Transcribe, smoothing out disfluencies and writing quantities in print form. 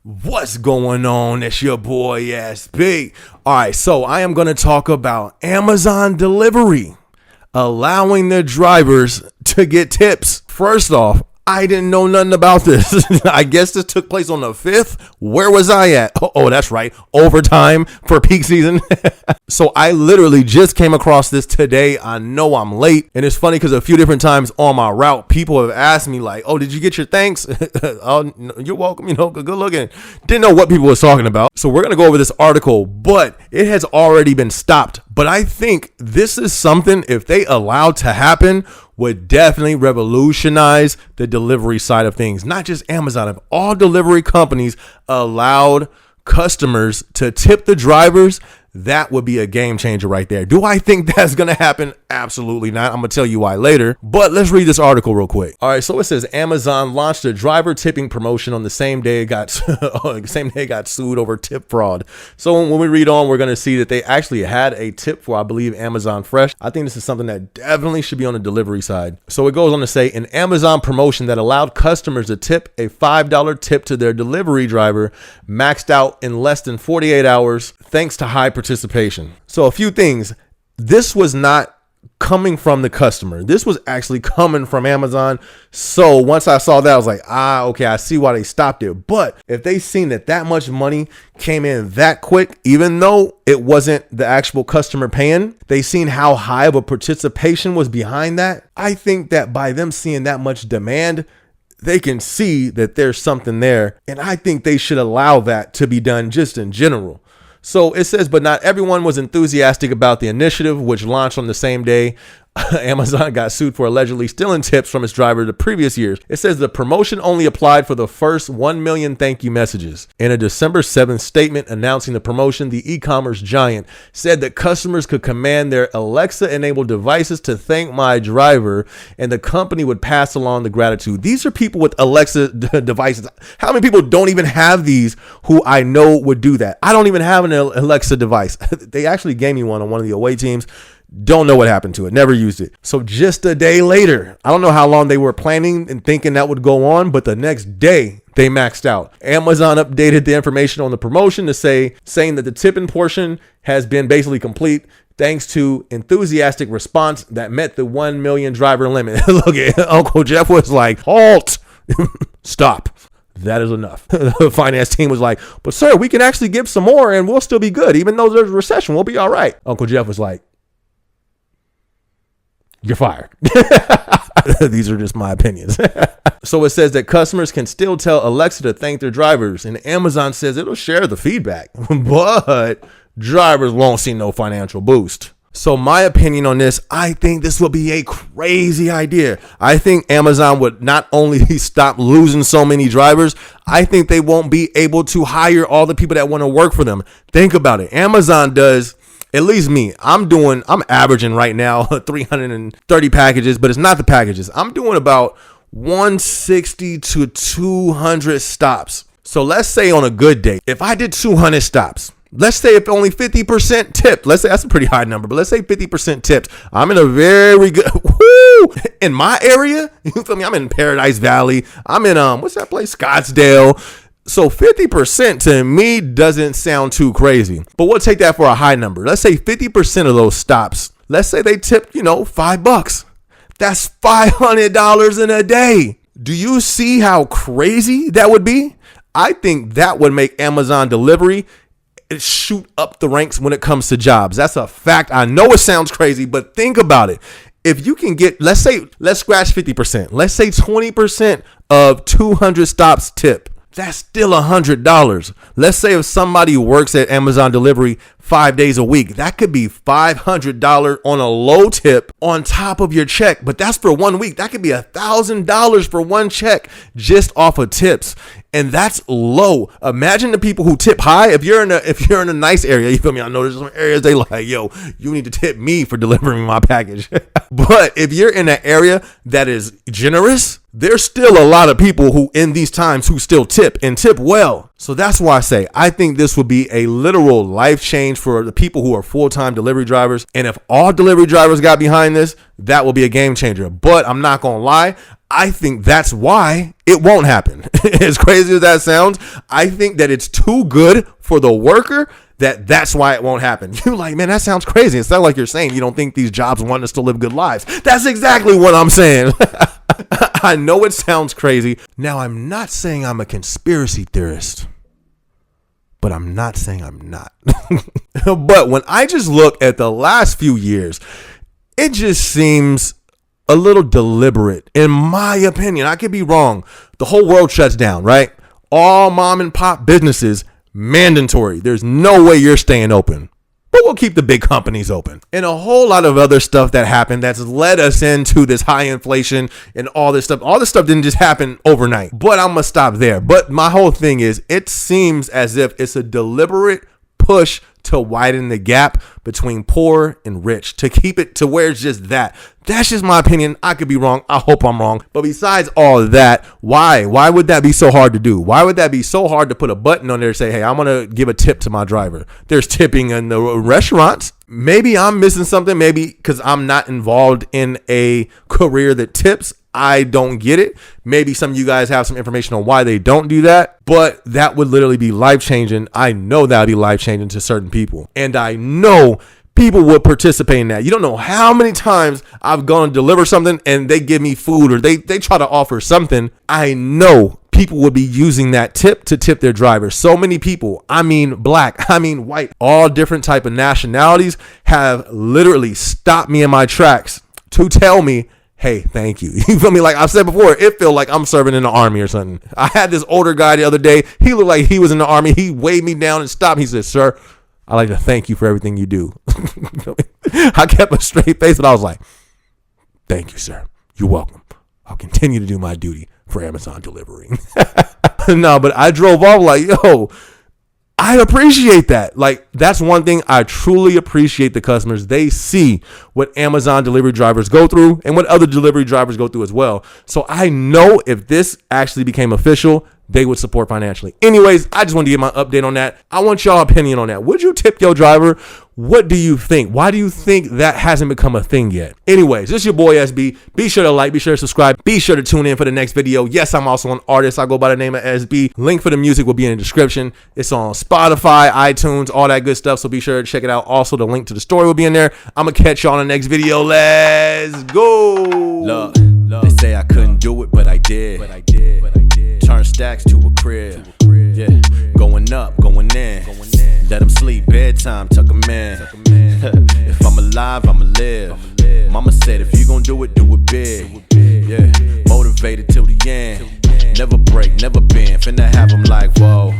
What's going on? It's your boy SB. All right, so I am going to talk about Amazon delivery, allowing their drivers to get tips. First off, I didn't know nothing about this. I guess this took place on the 5th. Where was I at? Oh, that's right. Overtime for peak season. So I literally just came across this today. I know I'm late. And it's funny because a few different times on my route, people have asked me like, oh, did you get your thanks? Oh, you're welcome. Good looking. Didn't know what people was talking about. So we're going to go over this article, but it has already been stopped. But I think this is something, if they allowed to happen, would definitely revolutionize the delivery side of things. Not just Amazon. If all delivery companies allowed customers to tip the drivers, that would be a game changer right there. Do I think that's going to happen? Absolutely not. I'm going to tell you why later. But let's read this article real quick. All right, so it says Amazon launched a driver tipping promotion on the same day it got sued over tip fraud. So when we read on, we're going to see that they actually had a tip for, I believe, Amazon Fresh. I think this is something that definitely should be on the delivery side. So it goes on to say an Amazon promotion that allowed customers to tip a $5 tip to their delivery driver maxed out in less than 48 hours thanks to high participation. So a few things. This was not coming from the customer. This was actually coming from Amazon. So once I saw that, I was like, okay, I see why they stopped it. But if they seen that much money came in that quick, even though it wasn't the actual customer paying, they seen how high of a participation was behind that. I think that by them seeing that much demand, they can see that there's something there. And I think they should allow that to be done just in general. So it says, but not everyone was enthusiastic about the initiative, which launched on the same day Amazon got sued for allegedly stealing tips from its driver the previous years. It says the promotion only applied for the first 1 million thank you messages. In a December 7th statement announcing the promotion, the e-commerce giant said that customers could command their Alexa-enabled devices to thank my driver, and the company would pass along the gratitude. These are people with Alexa devices. How many people don't even have these who I know would do that? I don't even have an Alexa device. They actually gave me one on one of the away teams. Don't know what happened to it. Never used it. So just a day later, I don't know how long they were planning and thinking that would go on, but the next day they maxed out. Amazon updated the information on the promotion to saying that the tipping portion has been basically complete thanks to enthusiastic response that met the 1 million driver limit. Look at Uncle Jeff was like, halt, stop. That is enough. The finance team was like, but sir, we can actually give some more and we'll still be good. Even though there's a recession, we'll be all right. Uncle Jeff was like, you're fired. These are just my opinions. So it says that customers can still tell Alexa to thank their drivers, and Amazon says it'll share the feedback, but drivers won't see no financial boost. So my opinion on this, I think this would be a crazy idea. I think Amazon would not only stop losing so many drivers, I think they won't be able to hire all the people that want to work for them. Think about it. Amazon does, at least me, I'm averaging right now 330 packages, but it's not the packages. I'm doing about 160 to 200 stops. So let's say on a good day, if I did 200 stops, let's say if only 50% tipped, let's say that's a pretty high number, but let's say 50% tipped. I'm in a very good, in my area, you feel me? I'm in Paradise Valley. I'm in, what's that place? Scottsdale. So 50% to me doesn't sound too crazy, but we'll take that for a high number. Let's say 50% of those stops, let's say they tipped, $5. That's $500 in a day. Do you see how crazy that would be? I think that would make Amazon delivery shoot up the ranks when it comes to jobs. That's a fact. I know it sounds crazy, but think about it. If you can get, let's scratch 50%. Let's say 20% of 200 stops tip. That's still $100. Let's say if somebody works at Amazon delivery 5 days a week, that could be $500 on a low tip on top of your check. But that's for 1 week. That could be $1,000 for one check just off of tips. And that's low. Imagine the people who tip high. If you're in a nice area, you feel me? I know there's some areas they like, yo, you need to tip me for delivering my package. But if you're in an area that is generous, there's still a lot of people who in these times who still tip and tip well. So that's why I say I think this would be a literal life change for the people who are full-time delivery drivers. And if all delivery drivers got behind this, that will be a game changer. But I'm not going to lie. I think that's why it won't happen. As crazy as that sounds, I think that it's too good for the worker that's why it won't happen. You're like, man, that sounds crazy. It's not like you're saying you don't think these jobs want us to live good lives. That's exactly what I'm saying. I know it sounds crazy. Now, I'm not saying I'm a conspiracy theorist, but I'm not saying I'm not. But when I just look at the last few years, it just seems a little deliberate, in my opinion. I could be wrong. The whole world shuts down, right? All mom and pop businesses, mandatory. There's no way you're staying open. But we'll keep the big companies open. And a whole lot of other stuff that happened that's led us into this high inflation and all this stuff. All this stuff didn't just happen overnight. But I'm going to stop there. But my whole thing is, it seems as if it's a deliberate push to widen the gap between poor and rich, to keep it to where it's just that. That's just my opinion. I could be wrong. I hope I'm wrong. But besides all of that, why would that be so hard to do? Why would that be so hard to put a button on there and say, hey, I'm going to give a tip to my driver? There's tipping in the restaurants. Maybe I'm missing something. Maybe because I'm not involved in a career that tips, I don't get it. Maybe some of you guys have some information on why they don't do that, but that would literally be life-changing. I know that would be life-changing to certain people. And I know people would participate in that. You don't know how many times I've gone to deliver something and they give me food, or they try to offer something. I know people would be using that tip to tip their drivers. So many people, I mean black, I mean white, all different type of nationalities have literally stopped me in my tracks to tell me, hey, thank you. You feel me? Like I've said before, it feel like I'm serving in the army or something. I had this older guy the other day. He looked like he was in the army. He waved me down and stopped. He said, sir, I'd like to thank you for everything you do. I kept a straight face, but I was like, thank you, sir. You're welcome. I'll continue to do my duty for Amazon delivery. No, but I drove off like, yo, I appreciate that. Like, that's one thing I truly appreciate the customers. They see what Amazon delivery drivers go through and what other delivery drivers go through as well. So I know if this actually became official, they would support financially. Anyways, I just wanted to get my update on that. I want y'all opinion on that. Would you tip your driver? What do you think? Why do you think that hasn't become a thing yet? Anyways, this is your boy SB. Be sure to like, be sure to subscribe, be sure to tune in for the next video. Yes, I'm also an artist. I go by the name of SB. Link for the music will be in the description. It's on Spotify, iTunes, all that good stuff. So be sure to check it out. Also, the link to the story will be in there. I'm going to catch y'all in the next video. Let's go. Look, they say I couldn't do it, but I did. Turn stacks to a crib. Yeah, going up, going in. Let them sleep, bedtime, tuck them in. If I'm alive, I'ma live. Mama said if you gon' do it big. Yeah, motivated till the end. Never break, never bend. Finna have them like, whoa.